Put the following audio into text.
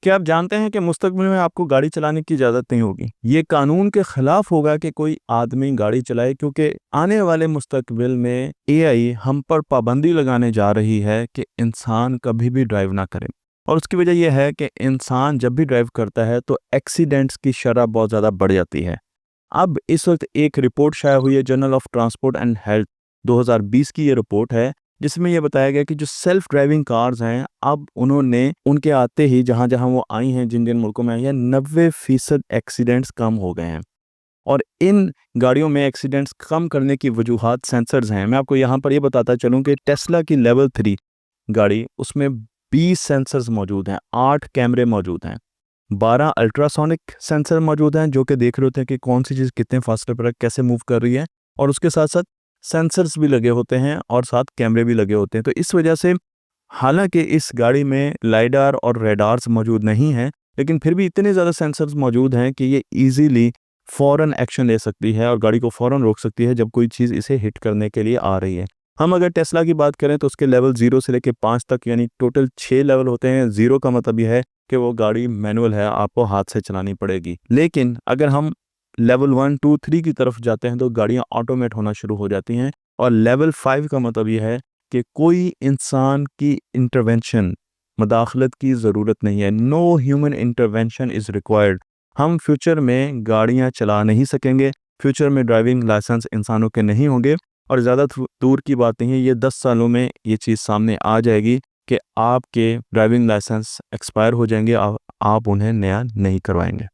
क्या आप जानते हैं कि मुस्तकबिल में आपको गाड़ी चलाने की इजाज़त नहीं होगी? ये कानून के खिलाफ होगा कि कोई आदमी गाड़ी चलाए, क्योंकि आने वाले मुस्तकबिल में एआई हम पर पाबंदी लगाने जा रही है कि इंसान कभी भी ड्राइव ना करे। और उसकी वजह यह है कि इंसान जब भी ड्राइव करता है तो एक्सीडेंट्स की शरह बहुत ज़्यादा बढ़ जाती है। अब इस वक्त एक रिपोर्ट शाया हुई है, journal of transport and health 2020 की ये रिपोर्ट है, जिसमें यह बताया गया कि जो सेल्फ ड्राइविंग कार्स हैं, अब उन्होंने उनके आते ही जहां जहां वो आई हैं, जिन जिन मुल्कों में आई हैं, 90% एक्सीडेंट्स कम हो गए हैं। और इन गाड़ियों में एक्सीडेंट्स कम करने की वजूहात सेंसर्स हैं। मैं आपको यहाँ पर ये बताता चलूँ कि टेस्ला की लेवल 3 गाड़ी, उसमें 20 सेंसर्स मौजूद हैं, 8 कैमरे मौजूद हैं, 12 अल्ट्रासोनिक सेंसर मौजूद हैं जो कि देख रहे होते हैं कि कौन सी चीज़ कितने फासले पर कैसे मूव कर रही है, और उसके साथ साथ सेंसर्स भी लगे होते हैं और साथ कैमरे भी लगे होते हैं। तो इस वजह से हालांकि इस गाड़ी में लाइडार और रेडार्स मौजूद नहीं हैं, लेकिन फिर भी इतने ज़्यादा सेंसर्स मौजूद हैं कि ये इजीली फ़ौरन एक्शन ले सकती है और गाड़ी को फ़ौरन रोक सकती है जब कोई चीज़ इसे हिट करने के लिए आ रही है। हम अगर टेस्ला की बात करें तो उसके लेवल 0 से लेकर 5 तक, यानी टोटल 6 लेवल होते हैं। 0 का मतलब यह है कि वो गाड़ी मैनुअल है, आपको हाथ से चलानी पड़ेगी। लेकिन अगर हम लेवल 1, 2, 3 की तरफ जाते हैं तो गाड़ियाँ ऑटोमेट होना शुरू हो जाती हैं। और लेवल 5 का मतलब यह है कि कोई इंसान की इंटरवेंशन, मदाखलत की ज़रूरत नहीं है। No human intervention is required. हम फ्यूचर में गाड़ियाँ चला नहीं सकेंगे, फ्यूचर में ड्राइविंग लाइसेंस इंसानों के नहीं होंगे। और ज़्यादा दूर की बात नहीं है, ये 10 सालों में ये चीज़ सामने आ जाएगी कि आपके ड्राइविंग लाइसेंस एक्सपायर हो जाएंगे, आप उन्हें नया नहीं करवाएंगे।